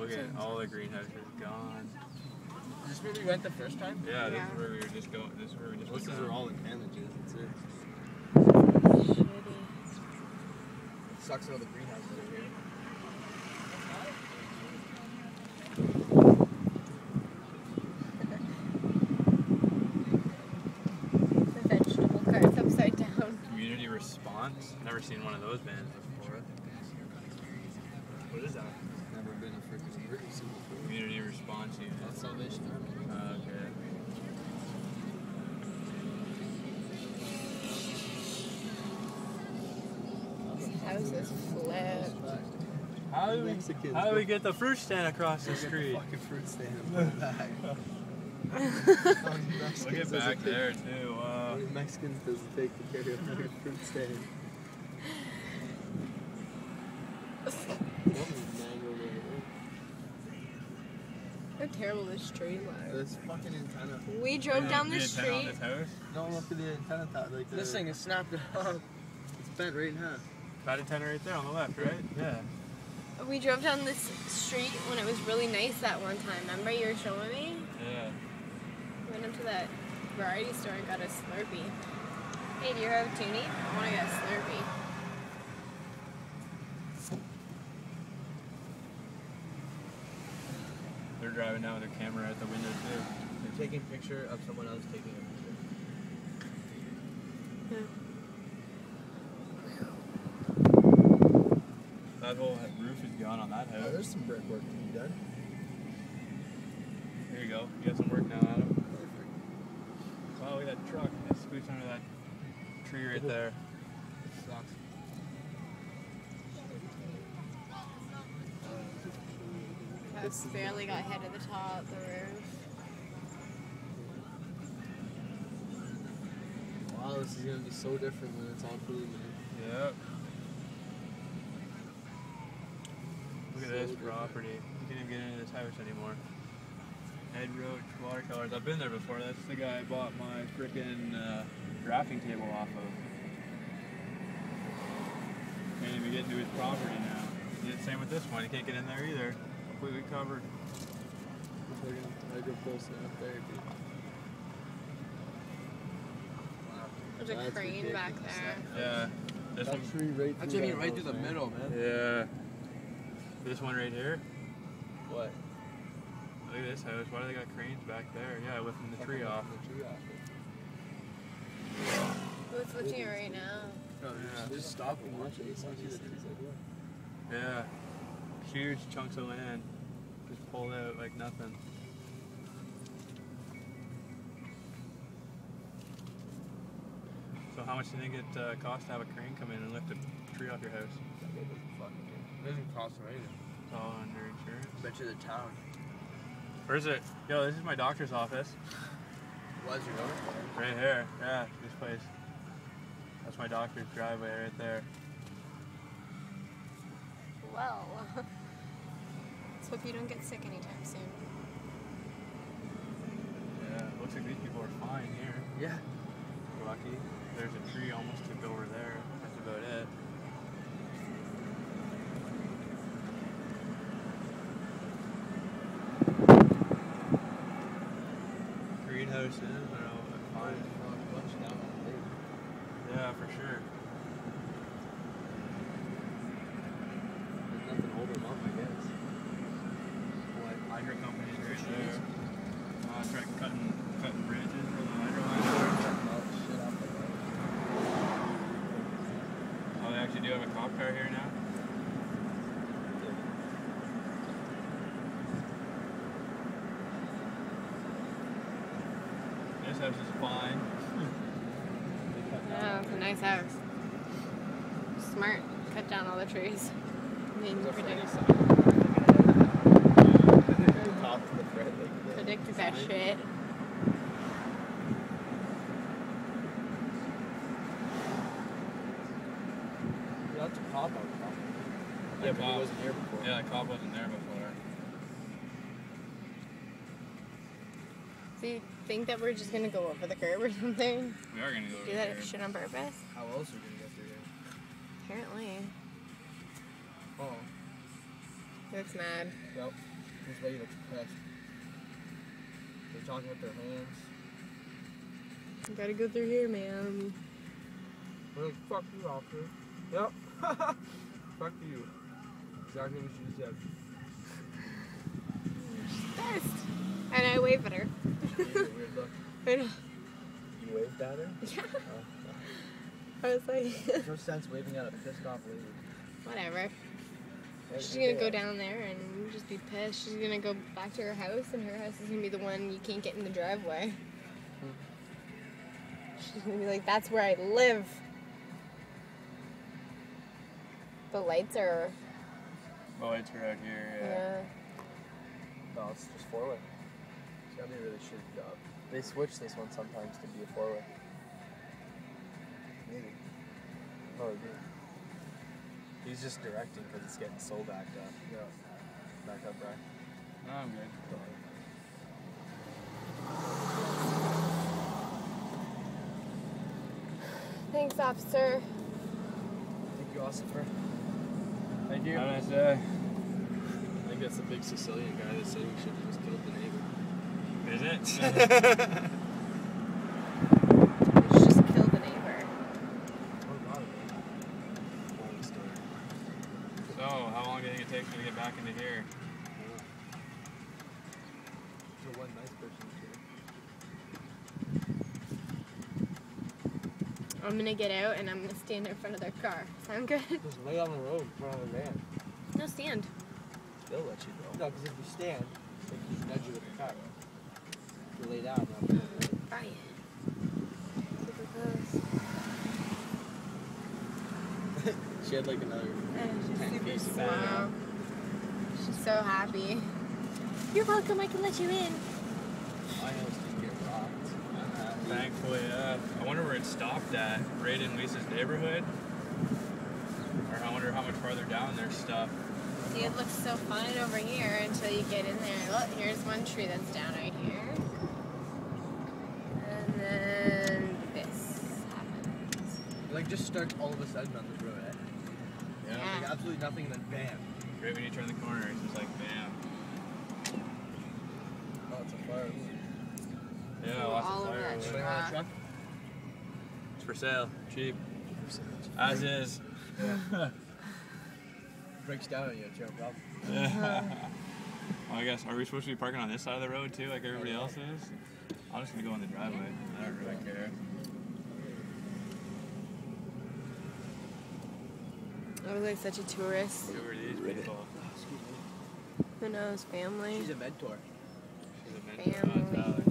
Look at all the greenhouses gone. Is this where we went the first time? Yeah, this is where we were just going. This is where we just went. This is where all the damage is. That's it. Shitty. Sucks that all the greenhouses are here. The vegetable cart's upside down. Community response. Never seen one of those bands before. What is that? Never been a freaking emergency before. Community response unit. That's Salvation Army. Okay. This house is flipped. How do we get the fruit stand across the street? Fucking fruit stand in the back. Look at back there too. Wow. Mexicans doesn't take the care of their fruit stand. How terrible this street looks. This fucking antenna. We drove down the The antenna on street. this house? No, look at the antenna top. Like This thing is snapped up. It's bent right in half. That antenna right there on the left, right? Yeah. We drove down this street when it was really nice that one time. Remember you were showing me? Yeah. We went into that variety store and got a Slurpee. Hey, do you have a toonie? I want to get a Slurpee. They're driving down with their camera at the window too. They're taking a picture of someone else taking a picture. Yeah. That whole roof is gone on that Oh, house. there's some brickwork to be done. There you go. You got some work now, Adam. Wow, look at that truck. It scoots under that tree right there. Sucks. House barely got hit at the top, the roof. Wow, this is gonna be so different when it's all clean, man. Yep. Look at So this different. property. You can't even get into this house anymore. Ed Roach watercolors. I've been there before. That's the guy I bought my freaking drafting table off of. Can't even get into his property now. Yeah, same with this one. You can't get in there either. Completely covered. Hydro pole set up there, dude. There's a That's crane back ridiculous. there. Yeah. This That one. tree right That's through taking it that right house, through the man. middle, man. Yeah. This one right here. What? Look at this house. Why do they got cranes back there? Yeah, lifting the tree off. The tree off. Who's lifting it right now? No, Yeah. just stop and watch it. You see the trees like what? Yeah. Huge chunks of land. Just pulled out like nothing. So how much do you think it costs to have a crane come in and lift a tree off your house? It doesn't cost them anything. It's all under insurance. Bet you the town. Where's it? Yo, this is my doctor's office. Was your own? Right here. Yeah, this place. That's my doctor's driveway right there. Well, let's hope you don't get sick anytime soon. Yeah, looks like these people are fine here. Yeah. Lucky. There's a tree almost tipped over there. That's about it. Greenhouses, I don't know, fine. Yeah, for sure. There's nothing to hold them up, I guess. What? Hydro companies right there. Try cutting branches for the hydro line. Oh, they actually do have a cop car here now? This house is fine. Yeah, it's a nice house. Smart. Cut down all the trees. I mean, predicted that shit. That's a cop out. Yeah, but he wasn't here before. Yeah, the cop wasn't there before. So you think that we're just gonna go over the curb or something? We are gonna go Do over that there. shit on purpose? How else are we gonna get through here? Apparently. Oh. That's mad. Yep. This lady looks pissed. They're talking with their hands. You gotta go through here, man. We're like, fuck you, officer. Yep. Fuck you. Exactly what she said. She's pissed. And I wave at her. She gave me a weird look. I know. You waved at her? Yeah. Oh. I was like, There's no sense waving at a pissed off lady. whatever. She's gonna go down there and just be pissed. She's gonna go back to her house, and her house is gonna be the one you can't get in the driveway. She's gonna be like, that's where I live. The lights are. The lights are out here. Yeah. No, it's just four-way. It's gotta be a really shitty job. They switch this one sometimes to be a four-way. Maybe. Oh, they do. He's just directing because it's getting so backed up. Yeah. Back up, right? No, I'm good. Thanks, officer. Thank you, officer. Thank you. Have a nice day. I think that's the big Sicilian guy that said we should have just killed the neighbor. Is it? Let's just kill the neighbor. Long story. So, how long do you think it takes me to get back into here? So one nice person here. I'm gonna get out and I'm gonna stand in front of their car. Sound good? Just lay on the road in front of the van. No, stand. They'll let you go. No, because if you stand, they can nudge you with the car. If you lay down, they'll Try it. Super close. She had like another She's 10 super feet smile. She's so happy. You're welcome, I can let you in. My house didn't get rocked. I'm happy. Thankfully, I wonder where it stopped at. Right in Lisa's neighborhood? Or I wonder how much farther down there's stuff. See, it looks so fun over here until you get in there. Look, here's one tree that's down right here. And then this happens. Like, just starts all of a sudden on this road, eh? Yeah. Like, absolutely nothing, then bam. Right when you turn the corner, it's just like, bam. Oh, it's a fire. Yeah, lots All of of that firewood. Anybody want a truck? It's for sale. Cheap. As is. Yeah. Breaks down on you, it's your problem. Well, I guess, are we supposed to be parking on this side of the road too, like everybody else is? I'm just gonna go in the driveway. I don't really care. I was like such a tourist. Who are these people? Who knows? Family. She's a mentor. She's a mentor. Family. Tyler.